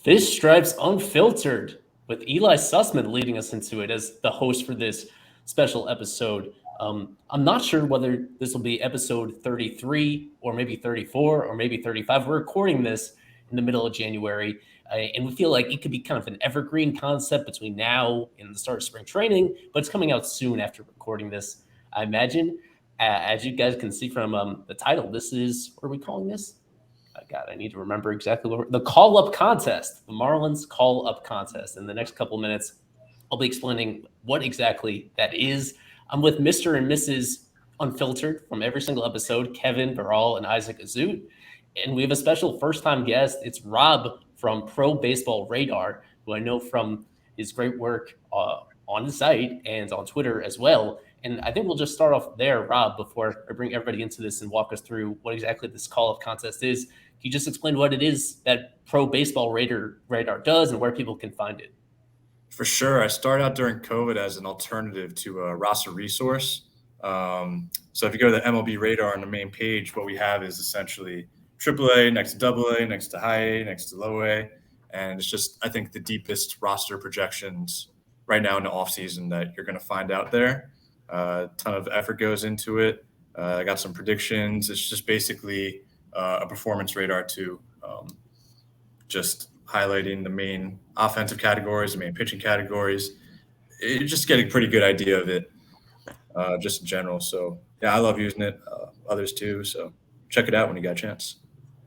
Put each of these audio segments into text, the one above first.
Fish Stripes Unfiltered with Ely Sussman leading us into it as the host for this special episode. I'm not sure whether this will be episode 33 or maybe 34 or maybe 35. We're recording this in the middle of January, and we feel like it could be kind of an evergreen concept between now and the start of spring training, but it's coming out soon after recording this, I imagine. As you guys can see from the title, this is, what are we calling this? God, I need to remember exactly the call-up contest, the Marlins call-up contest. In the next couple of minutes, I'll be explaining what exactly that is. I'm with Mr. and Mrs. Unfiltered from every single episode, Kevin, Barral, and Isaac Azout. And we have a special first-time guest. It's Rob from Pro Baseball Radar, who I know from his great work on the site and on Twitter as well. And I think we'll just start off there, Rob, before I bring everybody into this and walk us through what exactly this call-up contest is. Can you just explain what it is that Pro Baseball Radar does and where people can find it? For sure. I started out during COVID as an alternative to a roster resource. So if you go to the MLB Radar on the main page, what we have is essentially AAA next to AA, next to high A, next to low A. And it's just, I think, the deepest roster projections right now in the offseason that you're going to find out there. A ton of effort goes into it. I got some predictions. It's just basically a performance radar too, just highlighting the main offensive categories, the main pitching categories. You're just getting a pretty good idea of it, just in general. So, yeah, I love using it. Others too. So check it out when you got a chance.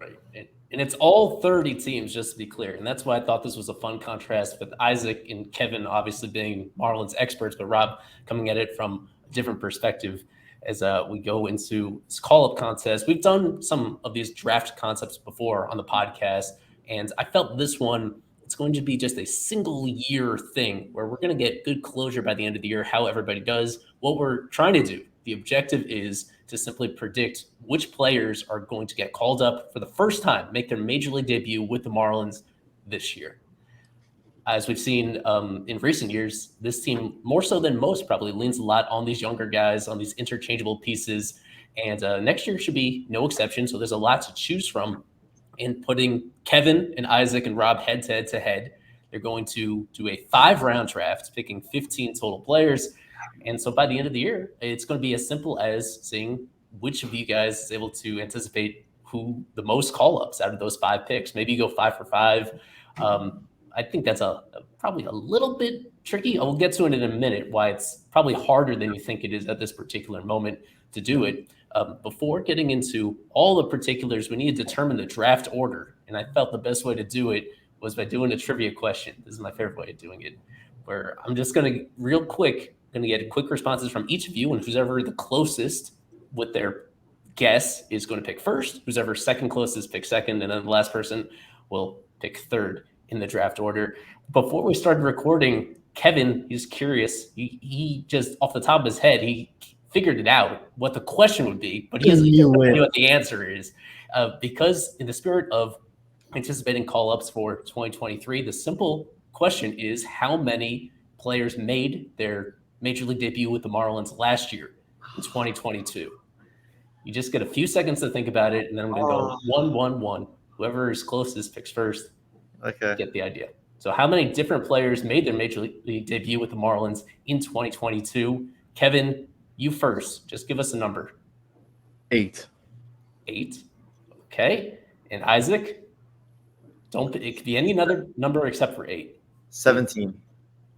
Right. And it's all 30 teams, just to be clear. And that's why I thought this was a fun contrast with Isaac and Kevin obviously being Marlins experts, but Rob coming at it from a different perspective as we go into this call-up contest. We've done some of these draft concepts before on the podcast, and I felt this one, it's going to be just a single year thing where we're going to get good closure by the end of the year, how everybody does. What we're trying to do, the objective is to simply predict which players are going to get called up for the first time, make their major league debut with the Marlins this year. As we've seen in recent years, this team, more so than most, probably leans a lot on these younger guys, on these interchangeable pieces. And next year should be no exception. So there's a lot to choose from. In putting Kevin and Isaac and Rob head to head, they're going to do a 5-round draft, picking 15 total players. And so by the end of the year, it's going to be as simple as seeing which of you guys is able to anticipate who the most call-ups out of those 5 picks. Maybe you go 5 for 5. I think that's probably a little bit tricky. I will get to it in a minute, why it's probably harder than you think it is at this particular moment to do it. Before getting into all the particulars, we need to determine the draft order. And I felt the best way to do it was by doing a trivia question. This is my favorite way of doing it, where I'm just going to, real quick, get quick responses from each of you, and who's ever the closest with their guess is going to pick first. Who's ever second closest pick second, and then the last person will pick third in the draft order. Before we started recording, Kevin, he's curious. He just, off the top of his head, he figured it out what the question would be, but he doesn't know what the answer is. Because in the spirit of anticipating call-ups for 2023, the simple question is how many players made their major league debut with the Marlins last year in 2022. You just get a few seconds to think about it, and then I'm going to go 1-1-1. Whoever is closest picks first. Okay. Get the idea. So how many different players made their major league debut with the Marlins in 2022? Kevin, you first. Just give us a number. 8. 8. Okay. And Isaac? It could be any other number except for 8. 17.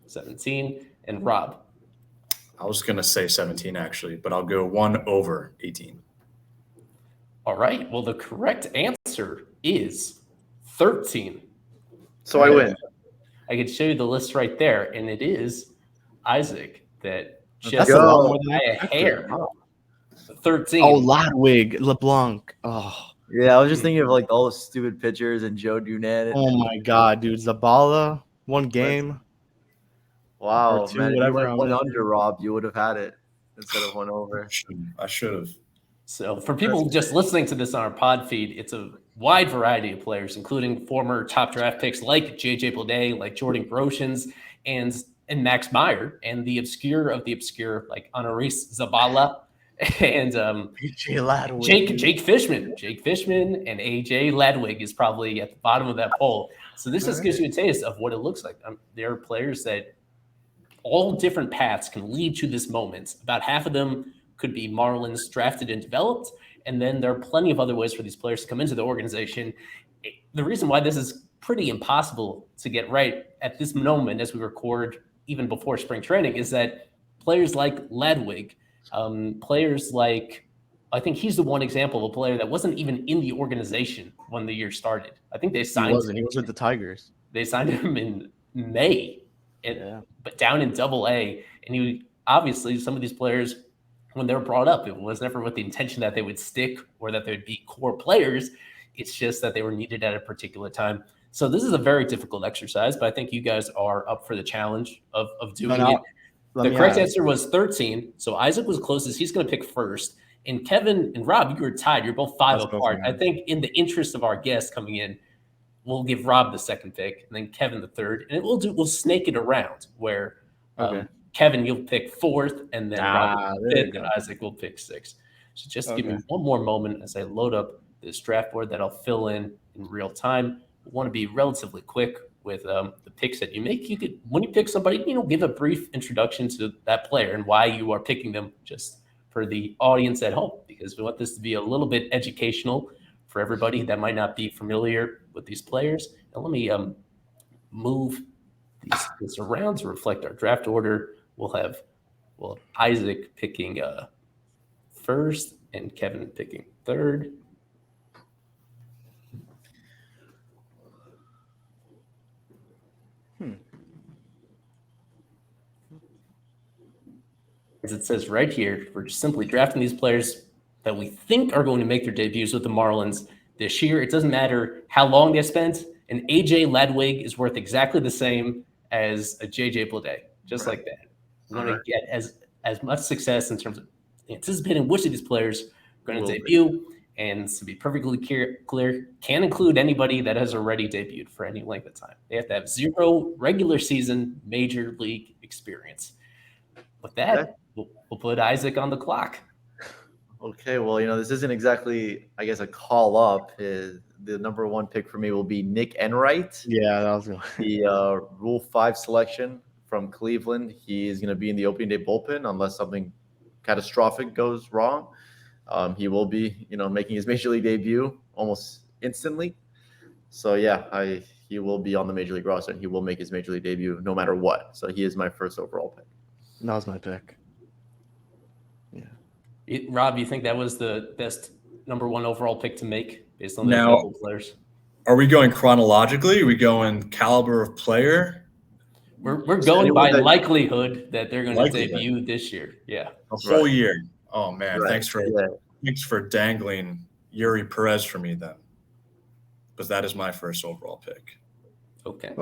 17. And Rob? I was going to say 17, actually, but I'll go 1 over 18. All right. Well, the correct answer is 13. So I win. I could show you the list right there, and it is Isaac that Just by a hair. 13. Oh, Ludwig, LeBlanc. Oh, Yeah, I was just thinking of like all the stupid pitchers and Joe Dunan. oh my God, dude. Zabala, one game. Wow, or two, man. If you whatever. went 1 under, Rob, you would have had it instead of 1 over. I should have. So for people just listening to this on our pod feed, it's a wide variety of players, including former top draft picks like J.J. Bleday, like Jordan Groshans, and Max Meyer, and the obscure of the obscure, like Honoris Zabala, and AJ Ladwig. Jake Fishman and AJ Ladwig is probably at the bottom of that poll. So this just gives you a taste of what it looks like. There are players that all different paths can lead to this moment. About half of them could be Marlins drafted and developed, and then there are plenty of other ways for these players to come into the organization. The reason why this is pretty impossible to get right at this moment as we record, even before spring training, is that players like Ladwig, players like, I think he's the one example of a player that wasn't even in the organization when the year started. I think they signed him. He was with the Tigers. They signed him in May, but down in Double-A. And he obviously, some of these players, when they were brought up, it was never with the intention that they would stick or that they would be core players. It's just that they were needed at a particular time. So this is a very difficult exercise, but I think you guys are up for the challenge of doing it. The correct answer was 13. So Isaac was closest. He's going to pick first. And Kevin and Rob, you were tied. You're both five apart. I think in the interest of our guests coming in, we'll give Rob the second pick and then Kevin the third. And we'll snake it around where Kevin, you'll pick fourth, and then Rob will fifth, and Isaac will pick sixth. So just give me one more moment as I load up this draft board that I'll fill in real time. We want to be relatively quick with the picks that you make. You could, when you pick somebody, give a brief introduction to that player and why you are picking them, just for the audience at home, because we want this to be a little bit educational for everybody that might not be familiar with these players. And let me move this around to reflect our draft order. We'll have Isaac picking first and Kevin picking third. As it says right here, we're just simply drafting these players that we think are going to make their debuts with the Marlins this year. It doesn't matter how long they spent. An AJ Ladwig is worth exactly the same as a JJ Bleday, just like that. We want to get as much success in terms of anticipating which of these players are going to debut. And to be perfectly clear, can't include anybody that has already debuted for any length of time. They have to have 0 regular season major league experience. With that, we'll put Isaac on the clock. Okay, well, this isn't exactly, I guess, a call up. The number 1 pick for me will be Nick Enright. Yeah, that was the Rule 5 selection from Cleveland. He is going to be in the opening day bullpen unless something catastrophic goes wrong. He will be, making his major league debut almost instantly. So yeah, he will be on the major league roster and he will make his major league debut no matter what. So he is my first overall pick. That was my pick. Yeah. Rob, you think that was the best number 1 overall pick to make based on the couple players? Are we going chronologically? Are we going caliber of player? We're going by likelihood that they're going to debut this year. Yeah. A whole year. Oh man, thanks for dangling Eury Pérez for me then. Because that is my first overall pick. Okay.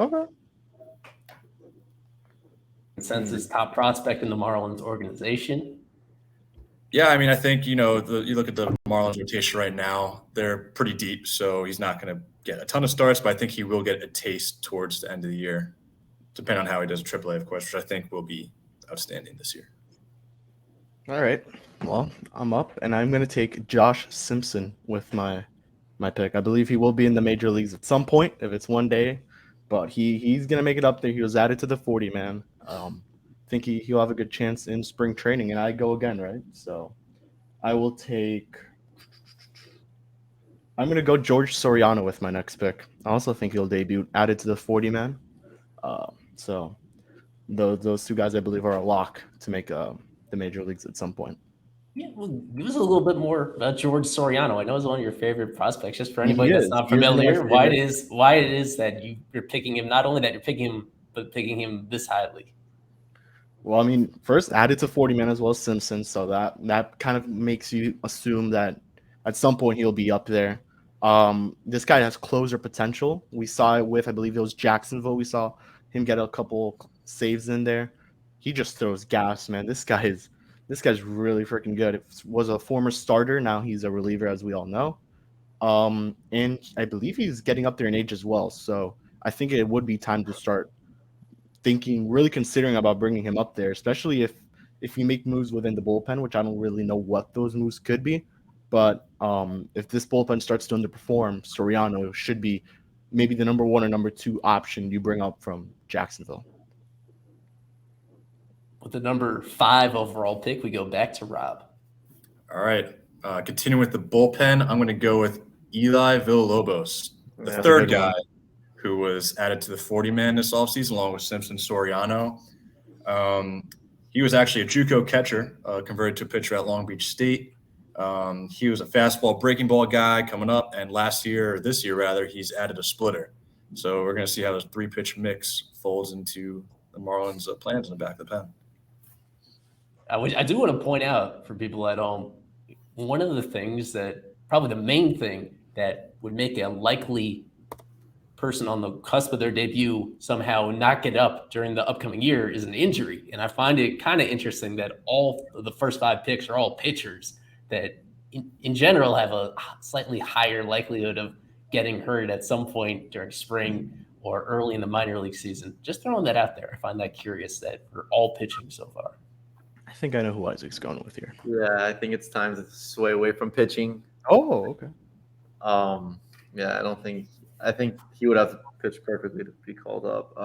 Consensus top prospect in the Marlins organization. Yeah, I mean, I think, you look at the Marlins rotation right now, they're pretty deep, so he's not going to get a ton of starts, but I think he will get a taste towards the end of the year, depending on how he does AAA, of course, which I think will be outstanding this year. All right. Well, I'm up, and I'm going to take Josh Simpson with my pick. I believe he will be in the major leagues at some point, if it's one day, but he's going to make it up there. He was added to the 40-man. I think he'll have a good chance in spring training, and I go again, right? So I will take – I'm going to go George Soriano with my next pick. I also think he'll debut added to the 40-man. So those two guys, I believe, are a lock to make the major leagues at some point. Yeah, well, give us a little bit more about George Soriano. I know he's one of your favorite prospects. Just for anybody that's not familiar, why it is that you're picking him, not only that you're picking him, but picking him this highly. Well, I mean, first added to 40-man as well as Simpson, so that kind of makes you assume that at some point he'll be up there. This guy has closer potential. We saw it with, I believe it was Jacksonville. We saw him get a couple saves in there. He just throws gas, man. This guy's really freaking good. It was a former starter. Now he's a reliever, as we all know. And I believe he's getting up there in age as well. So I think it would be time to start really considering about bringing him up there, especially if if you make moves within the bullpen, which I don't really know what those moves could be. But if this bullpen starts to underperform, Soriano should be maybe the number 1 or number 2 option you bring up from Jacksonville. With the number 5 overall pick, we go back to Rob. All right. Continuing with the bullpen, I'm going to go with Ely Villalobos, the third guy who was added to the 40-man this offseason, along with Simpson Soriano. He was actually a JUCO catcher, converted to a pitcher at Long Beach State. He was a fastball breaking ball guy coming up, and this year, he's added a splitter. So we're going to see how this 3-pitch mix folds into the Marlins' plans in the back of the pen. I do want to point out for people at home, one of the things that probably the main thing that would make a likely person on the cusp of their debut somehow not get up during the upcoming year is an injury. And I find it kind of interesting that all of the first 5 picks are all pitchers that in general have a slightly higher likelihood of getting hurt at some point during spring or early in the minor league season. Just throwing that out there. I find that curious that we're all pitching so far. I think I know who Isaac's going with here. Yeah, I think it's time to sway away from pitching. Oh, okay. Yeah, I think he would have to pitch perfectly to be called up.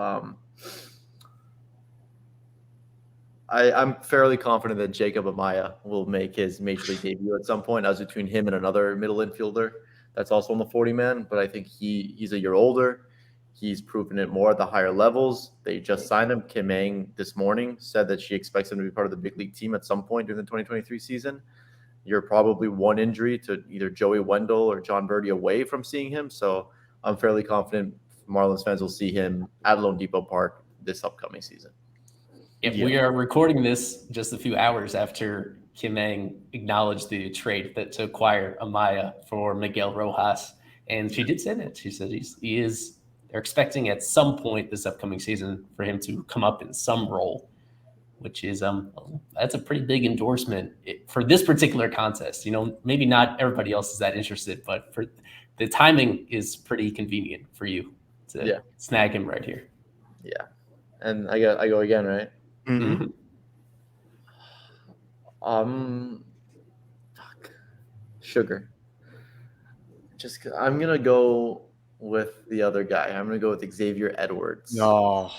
I'm fairly confident that Jacob Amaya will make his major league debut at some point. I was between him and another middle infielder that's also on the 40-man, but I think he's a year older. He's proven it more at the higher levels. They just signed him. Kim Ang this morning said that she expects him to be part of the big league team at some point during the 2023 season. You're probably one injury to either Joey Wendell or John Birdie away from seeing him. So I'm fairly confident Marlins fans will see him at Lone Depot Park this upcoming season. We are recording this just a few hours after Kim Ang acknowledged the trade to acquire Amaya for Miguel Rojas. And she did say that. She said they're expecting at some point this upcoming season for him to come up in some role, which is that's a pretty big endorsement for this particular contest. Maybe not everybody else is that interested, but for the timing is pretty convenient for you to snag him right here. Yeah, and I go again, right? Mm-hmm. Sugar. I'm gonna go with the other guy. I'm going to go with Xavier Edwards. No.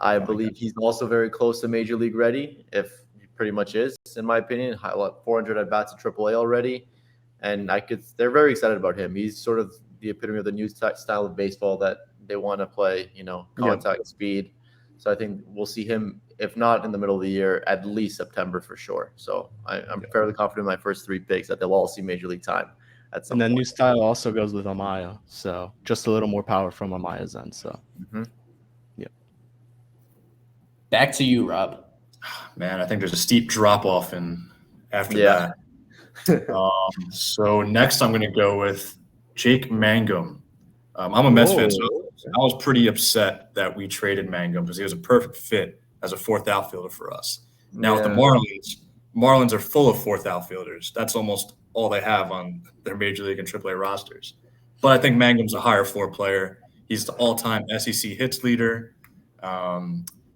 I believe he's also very close to Major League ready, if he pretty much is, in my opinion. 400 at-bats at AAA already. And they're very excited about him. He's sort of the epitome of the new style of baseball that they want to play, contact speed. So I think we'll see him, if not in the middle of the year, at least September for sure. So I'm fairly confident in my first 3 picks that they'll all see Major League time. And then new style also goes with Amaya, so just a little more power from Amaya's end. So, Back to you, Rob. Man, I think there's a steep drop off after that. So next, I'm going to go with Jake Mangum. I'm a Mets fan, so I was pretty upset that we traded Mangum because he was a perfect fit as a 4th outfielder for us. Now with the Marlins are full of 4th outfielders. That's almost all they have on their Major League and AAA rosters. But I think Mangum's a higher floor player. He's the all-time SEC hits leader.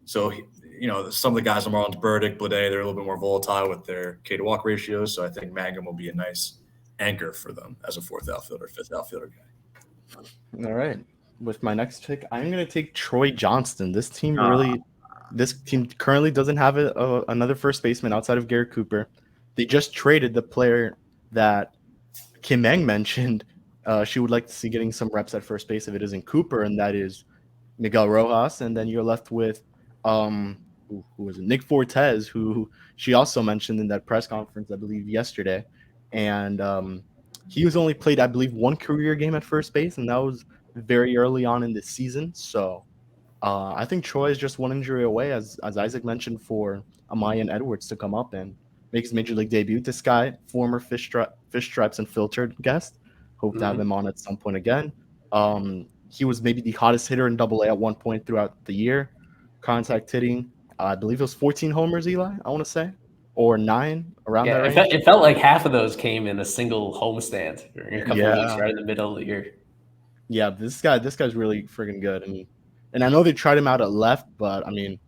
So, some of the guys on Marlins, Burdick, Blade, they're a little bit more volatile with their K-to-walk ratios. So I think Mangum will be a nice anchor for them as a 4th outfielder, 5th outfielder guy. All right. With my next pick, I'm going to take Troy Johnston. This team currently doesn't have another first baseman outside of Garrett Cooper. They just traded the player that Kim Ang mentioned. She would like to see getting some reps at first base if it isn't Cooper, and that is Miguel Rojas. And then you're left with who was it? Nick Fortes, who she also mentioned in that press conference, I believe, yesterday. And he was only played, I believe, 1 career game at first base, and that was very early on in the season. So I think Troy is just 1 injury away, as Isaac mentioned, for Amaya and Edwards to come up and make his Major League debut. This guy, former Fish Stripes Unfiltered guest. Hope to have him on at some point again. He was maybe the hottest hitter in AA at one point throughout the year. Contact hitting, I believe it was 14 homers, Eli, I want to say, or 9, around that range. It felt like half of those came in a single homestand during a couple of weeks right in the middle of the year. Yeah, this guy's really freaking good. And I know they tried him out at left, but I mean,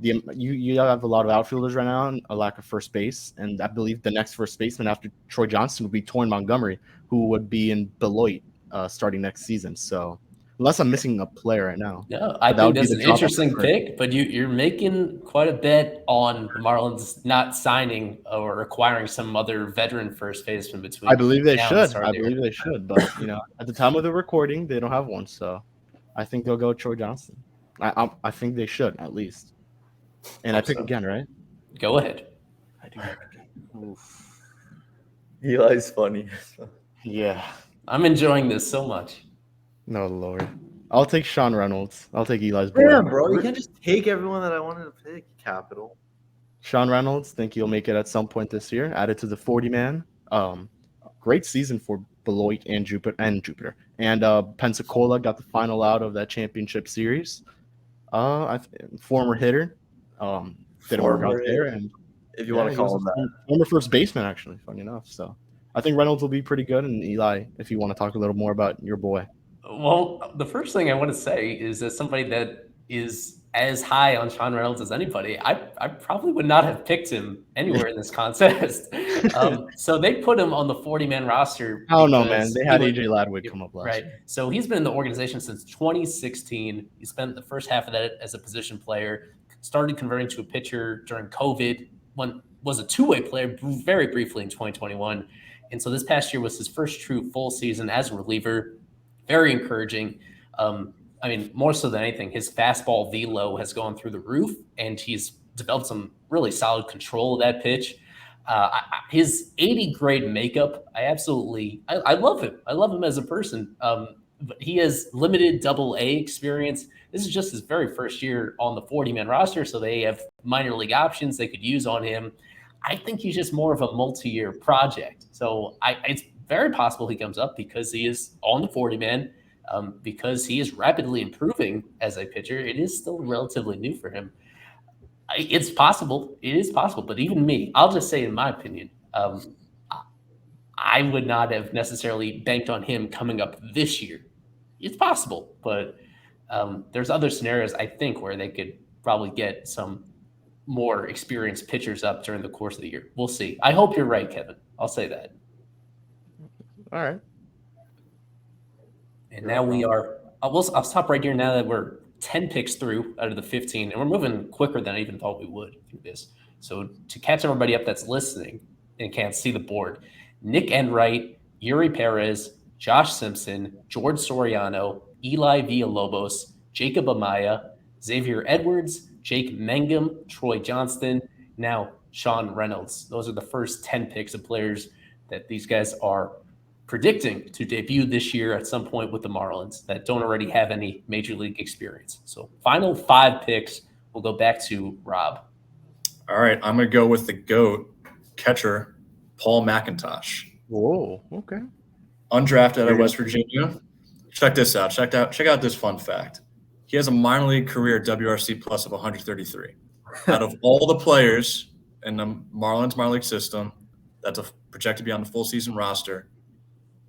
you have a lot of outfielders right now and a lack of first base, and I believe the next first baseman after Troy Johnston would be Torrin Montgomery, who would be in Beloit starting next season. So unless I'm missing a player right now, No, I but that think would be that's the an drop-off interesting first. pick, but you're making quite a bet on the Marlins not signing or acquiring some other veteran first baseman between I believe they now and the should. start of I the year. believe they should, but at the time of the recording, they don't have one, so I think they'll go Troy Johnston. I think they should at least. And I Hope pick so. again, right? Go ahead. I do pick again. Oof. Eli's funny. Yeah. I'm enjoying this so much. No, Lord. I'll take Sean Reynolds. I'll take Eli's boy. Damn, bro, you can't just take everyone that I wanted to pick. Capital. Sean Reynolds, think he'll make it at some point this year. Added to the 40-man. Great season for Beloit and Jupiter. And Pensacola got the final out of that championship series. Former hitter. Didn't work out Former there. hitter, And if you want to he was call a him that. former first baseman, actually, funny enough. So I think Reynolds will be pretty good. And Eli, if you want to talk a little more about your boy. Well, the first thing I want to say is that somebody that is as high on Sean Reynolds as anybody, I probably would not have picked him anywhere in this contest. So they put him on the 40-man roster. I don't know, man. because They he had was- AJ Ladwood come up last Right. year. So he's been in the organization since 2016. He spent the first half of that as a position player, started converting to a pitcher during COVID, was a two-way player very briefly in 2021. And so this past year was his first true full season as a reliever. Very encouraging. I mean, more so than anything, his fastball velo has gone through the roof, and he's developed some really solid control of that pitch. His 80 grade makeup, I love him. I love him as a person. But he has limited double-A experience. This is just his very first year on the 40-man roster, so they have minor league options they could use on him. I think he's just more of a multi-year project. So it's very possible he comes up because he is on the 40-man, because he is rapidly improving as a pitcher. It is still relatively new for him. It's possible. It is possible. But even me, I'll just say in my opinion, I would not have necessarily banked on him coming up this year. It's possible, but there's other scenarios, I think, where they could probably get some more experienced pitchers up during the course of the year. We'll see. I hope you're right, Kevin. I'll say that. All right. And now we are I'll stop right here now that we're 10 picks through out of the 15, and we're moving quicker than I even thought we would through this. So to catch everybody up that's listening and can't see the board, Nick Enright, Eury Pérez, Josh Simpson, George Soriano, Ely Villalobos, Jacob Amaya, Xavier Edwards, Jake Mangum, Troy Johnston, now Sean Reynolds. Those are the first 10 picks of players that these guys are predicting to debut this year at some point with the Marlins that don't already have any major league experience. So final 5 picks, we'll go back to Rob. All right, I'm going to go with the GOAT catcher, Paul McIntosh. Whoa, okay. Undrafted out of West Virginia. Check this out. Check out this fun fact. He has a minor league career WRC plus of 133. Out of all the players in the Marlins minor league system that's projected to be on the full season roster,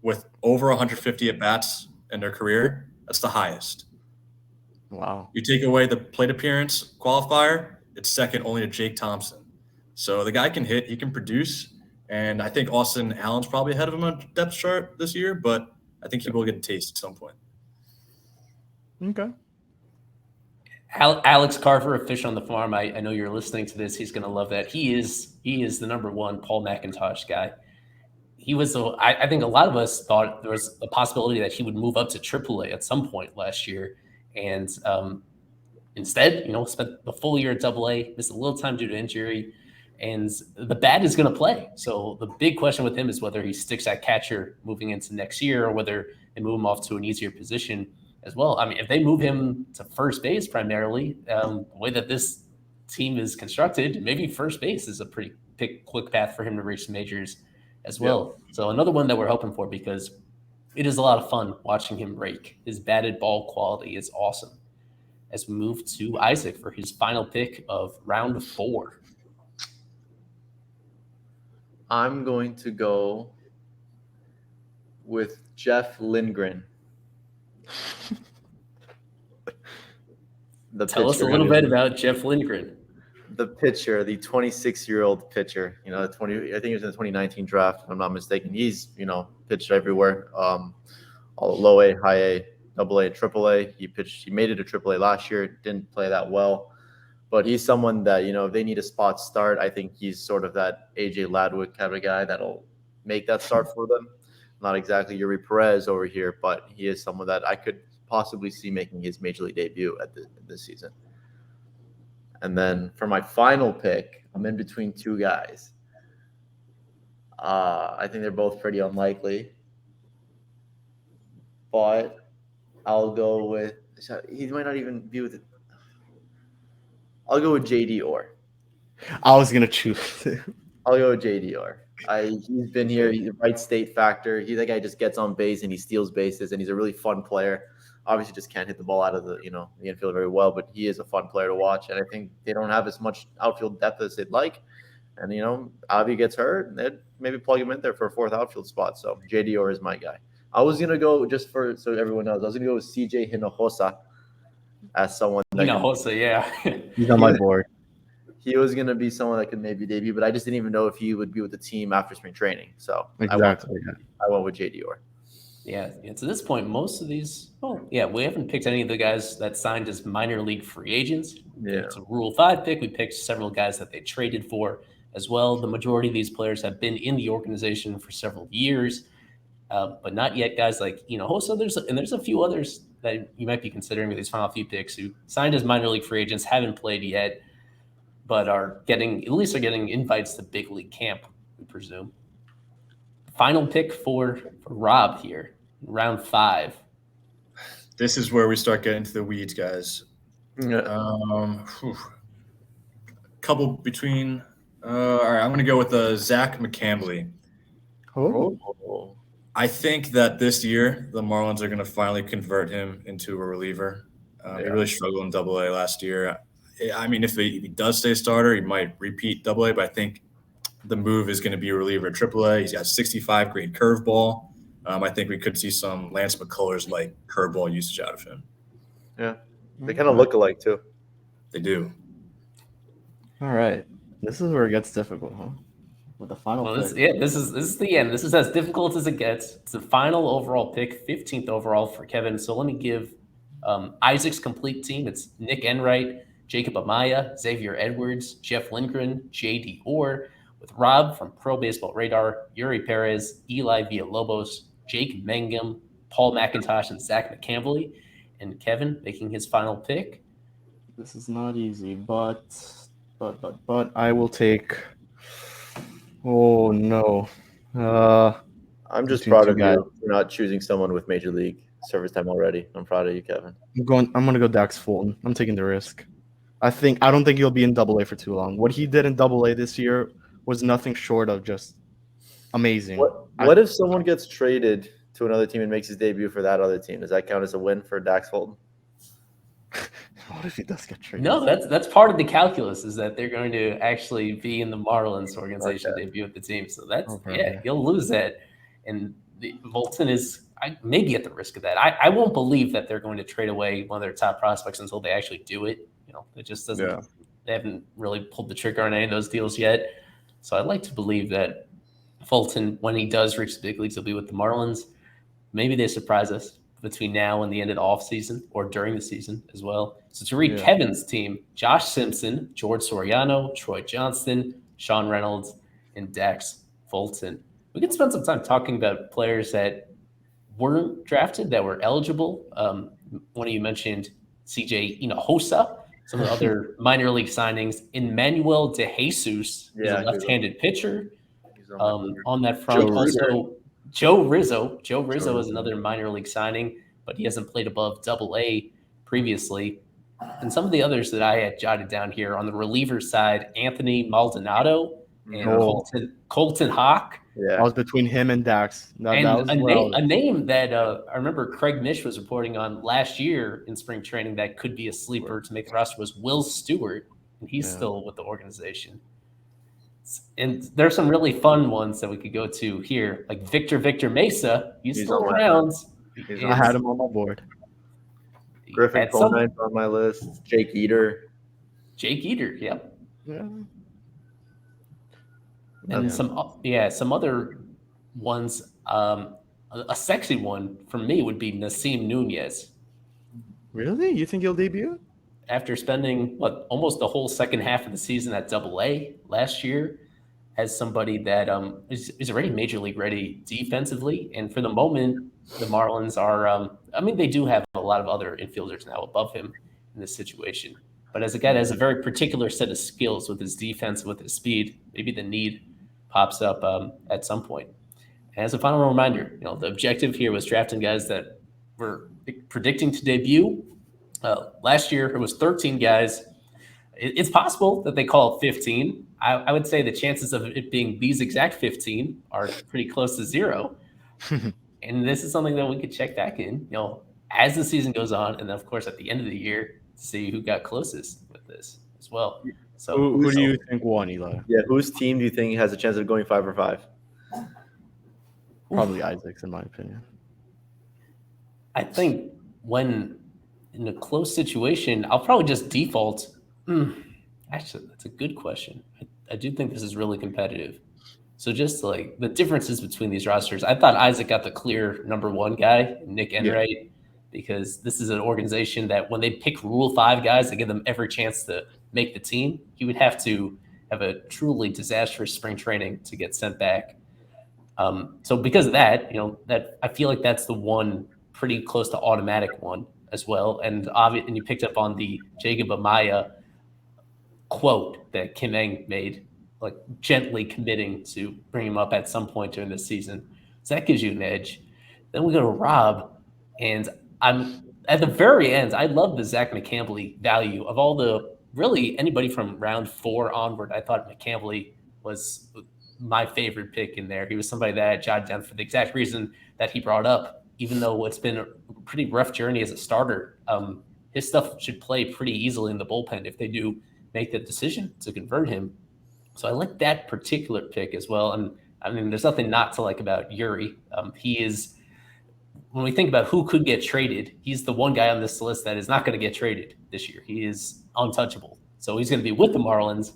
with over 150 at-bats in their career, that's the highest. Wow. You take away the plate appearance qualifier, it's second only to Jake Thompson. So the guy can hit, he can produce, and I think Austin Allen's probably ahead of him on depth chart this year, but I think he will get a taste at some point. Okay. Alex Carver, a fish on the farm. I know you're listening to this. He's going to love that. He is the number one Paul McIntosh guy. He was, I think a lot of us thought there was a possibility that he would move up to AAA at some point last year. And instead, spent the full year at AA, missed a little time due to injury. And the bat is going to play. So the big question with him is whether he sticks at catcher moving into next year or whether they move him off to an easier position as well. I mean, if they move him to first base primarily, the way that this team is constructed, maybe first base is a pretty quick path for him to reach the majors as well. Yeah. So another one that we're hoping for, because it is a lot of fun watching him rake. His batted ball quality is awesome. As we move to Isaac for his final pick of round 4. I'm going to go with Jeff Lindgren. Tell us a little bit about Jeff Lindgren. the pitcher, the 26-year-old pitcher, I think he was in the 2019 draft, if I'm not mistaken. He's, pitched everywhere. All low A, high A, double A, triple A. He made it to triple A last year. Didn't play that well. But he's someone that, if they need a spot start, I think he's sort of that AJ Ladwick kind of guy that'll make that start for them. Not exactly Eury Pérez over here, but he is someone that I could possibly see making his major league debut at this season. And then for my final pick, I'm in between two guys. I think they're both pretty unlikely. But I'll go with – he might not even be with it. I'll go with JD Orr. I was gonna choose. I'll go with JD Orr. He's been here. He's the right state factor. That guy just gets on base and he steals bases, and he's a really fun player. Obviously, just can't hit the ball out of the infield very well, but he is a fun player to watch. And I think they don't have as much outfield depth as they'd like. And Avi gets hurt, and they'd maybe plug him in there for a fourth outfield spot. So JD Orr is my guy. I was gonna go so everyone knows. I was gonna go with CJ Hinojosa as someone. Hinojosa, yeah. He's on my board. He was going to be someone that could maybe debut, but I just didn't even know if he would be with the team after spring training. So exactly. I went with JD Orr. Yeah. To this point, most of these, we haven't picked any of the guys that signed as minor league free agents. Yeah. It's a Rule 5 pick. We picked several guys that they traded for as well. The majority of these players have been in the organization for several years, but not yet guys like Hinojosa. There's a few others that you might be considering with these final few picks who signed as minor league free agents, haven't played yet, but are getting invites to big league camp, we presume. Final pick for Rob here, round 5. This is where we start getting to the weeds, guys. Couple between. All right, I'm going to go with Zach McCambley. Oh. I think that this year the Marlins are going to finally convert him into a reliever. He really struggled in Double-A last year. I mean, if he does stay starter, he might repeat Double-A, but I think the move is going to be a reliever at Triple-A. He's got 65 grade curveball. I think we could see some Lance McCullers-like curveball usage out of him. Yeah, they kind of look alike too. They do. All right, this is where it gets difficult, huh? With the final pick. This is the end. This is as difficult as it gets. It's the final overall pick, 15th overall for Kevin. So let me give Isaac's complete team. It's Nick Enright, Jacob Amaya, Xavier Edwards, Jeff Lindgren, JD Orr, with Rob from Pro Baseball Radar, Eury Pérez, Ely Villalobos, Jake Mangum, Paul McIntosh, and Zach McCambley. And Kevin making his final pick. This is not easy, but I will take. Oh no! I'm just proud of you for not choosing someone with major league service time already. I'm proud of you, Kevin. I'm gonna go Dax Fulton. I'm taking the risk. I don't think he'll be in Double-A for too long. What he did in Double-A this year was nothing short of just amazing. What if someone gets traded to another team and makes his debut for that other team? Does that count as a win for Dax Fulton? What if he does get traded? No, that's part of the calculus, is that they're going to actually be in the Marlins organization debut with the team. So he'll lose that. And Fulton is maybe at the risk of that. I won't believe that they're going to trade away one of their top prospects until they actually do it. It just doesn't. Yeah. They haven't really pulled the trigger on any of those deals yet. So I'd like to believe that Fulton, when he does reach the big leagues, will be with the Marlins. Maybe they surprise us between now and the end of the offseason or during the season as well. So to read Kevin's team, Josh Simpson, George Soriano, Troy Johnston, Sean Reynolds, and Dax Fulton. We can spend some time talking about players that weren't drafted, that were eligible. One of you mentioned CJ Hinojosa. Some of the other minor league signings, Emmanuel De Jesus, is a left-handed pitcher. On that front, Joe Rizzo. Joe Rizzo is another minor league signing, but he hasn't played above Double-A previously. And some of the others that I had jotted down here on the reliever side, Anthony Maldonado and Colton Hawk. Yeah, I was between him and Dax. A name that I remember Craig Mish was reporting on last year in spring training that could be a sleeper to make the roster was Will Stewart, and he's still with the organization. And there's some really fun ones that we could go to here, like Victor Mesa. He's still around. I had him on my board. Griffin Coleman's on my list. Jake Eater, yep. Yeah. And some other ones. A sexy one for me would be Nasim Nunez. Really? You think he'll debut? After spending almost the whole second half of the season at AA last year, as somebody that is already major league ready defensively, and for the moment, the Marlins are. They do have a lot of other infielders now above him in this situation, but as a guy that has a very particular set of skills with his defense, with his speed, maybe the need pops up at some point. And as a final reminder, the objective here was drafting guys that were predicting to debut. Last year, it was 13 guys. It's possible that they call it 15. I would say the chances of it being these exact 15 are pretty close to zero. And this is something that we could check back in, as the season goes on, and then of course at the end of the year to see who got closest with this as well. So who do you think won, Eli? Yeah, whose team do you think has a chance of going 5 for 5? Probably Isaac's, in my opinion. I think when in a close situation, I'll probably just default. Actually, that's a good question. I do think this is really competitive. So just like the differences between these rosters, I thought Isaac got the clear number one guy, Nick Enright, because this is an organization that when they pick Rule 5 guys to give them every chance to make the team, he would have to have a truly disastrous spring training to get sent back. So because of that, that I feel like that's the one pretty close to automatic one as well. And you picked up on the Jacob Amaya quote that Kim Eng made, like gently committing to bring him up at some point during the season. So that gives you an edge. Then we go to Rob, and I'm at the very end. I love the Zach McCambley value of all the really anybody from round 4 onward. I thought McCambley was my favorite pick in there. He was somebody that I jotted down for the exact reason that he brought up, even though it's been a pretty rough journey as a starter. His stuff should play pretty easily in the bullpen if they do make the decision to convert him. So I like that particular pick as well. And there's nothing not to like about Eury. He is, when we think about who could get traded, he's the one guy on this list that is not going to get traded this year. He is untouchable. So he's going to be with the Marlins.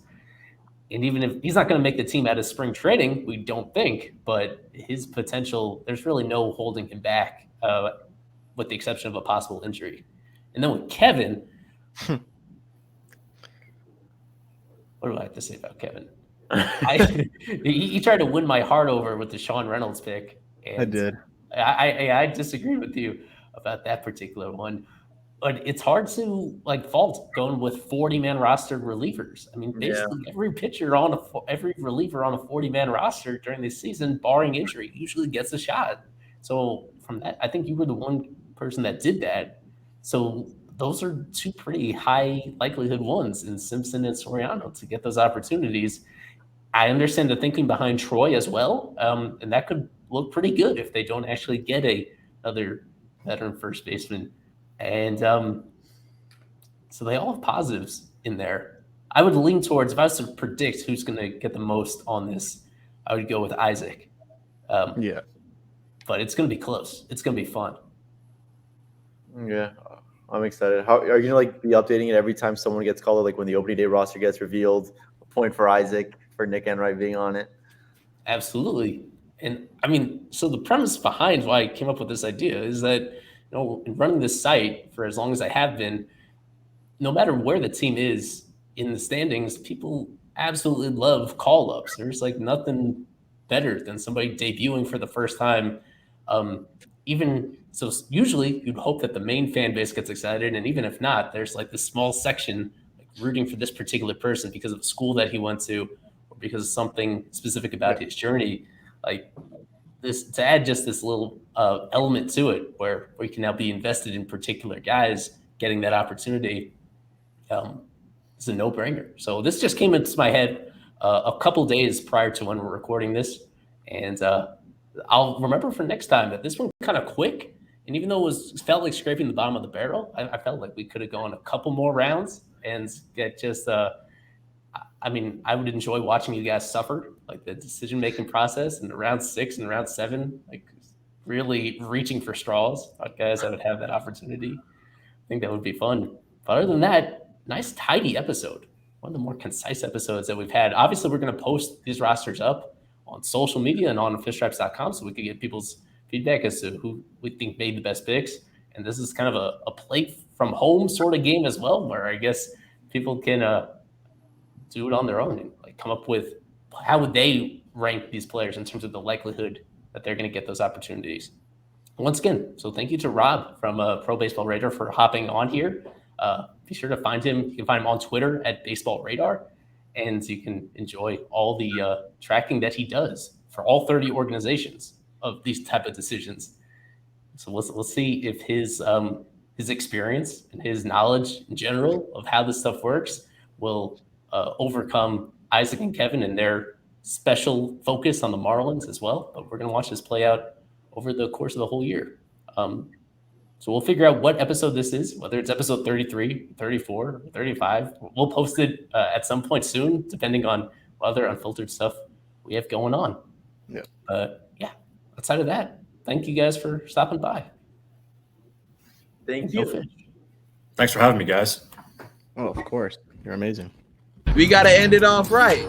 And even if he's not going to make the team out of spring training, we don't think, but his potential, there's really no holding him back, with the exception of a possible injury. And then with Kevin, what do I have to say about Kevin? He tried to win my heart over with the Sean Reynolds pick. And I did. I disagree with you about that particular one. But it's hard to fault going with 40-man rostered relievers. I mean, basically every reliever on a 40-man roster during this season, barring injury, usually gets a shot. So from that, I think you were the one person that did that. So those are two pretty high likelihood ones in Simpson and Soriano to get those opportunities. I understand the thinking behind Troy as well, and that could look pretty good if they don't actually get another veteran first baseman. And so they all have positives in there. I would lean towards, if I was to predict who's going to get the most on this, I would go with Isaac. But it's going to be close. It's going to be fun. Yeah, I'm excited. How are you going to be updating it every time someone gets called? Like when the opening day roster gets revealed, a point for Isaac, for Nick Enright being on it. Absolutely. And so the premise behind why I came up with this idea is that, in running this site for as long as I have been, no matter where the team is in the standings, people absolutely love call-ups. There's nothing better than somebody debuting for the first time. Usually you'd hope that the main fan base gets excited, and even if not, there's this small section rooting for this particular person because of the school that he went to, or because of something specific about his journey. This to add just this little element to it where we can now be invested in particular guys getting that opportunity. It's a no-brainer. So this just came into my head a couple days prior to when we're recording this, and I'll remember for next time that this one kind of quick. And even though it felt like scraping the bottom of the barrel, I felt like we could have gone a couple more rounds and get just. I would enjoy watching you guys suffer, the decision-making process in round 6 and round 7, really reaching for straws. Guys that would have that opportunity. I think that would be fun. But other than that, nice tidy episode. one of the more concise episodes that we've had. Obviously, we're going to post these rosters up on social media and on fishstripes.com so we can get people's feedback as to who we think made the best picks. And this is kind of a play from home sort of game as well, where I guess people can do it on their own and like come up with how would they rank these players in terms of the likelihood that they're going to get those opportunities. Once again, so thank you to Rob from Pro Baseball Radar for hopping on here. Be sure to find him. You can find him on Twitter at Baseball Radar, and you can enjoy all the tracking that he does for all 30 organizations of these type of decisions. So let's see if his experience and his knowledge in general of how this stuff works will overcome Isaac and Kevin and their special focus on the Marlins as well. But we're going to watch this play out over the course of the whole year. So we'll figure out what episode this is, whether it's episode 33, 34, 35. We'll post it at some point soon, depending on what other unfiltered stuff we have going on. Yeah. Yeah. Outside of that, thank you guys for stopping by. Thank you. Thanks for having me, guys. Oh, of course. You're amazing. We got to end it off right.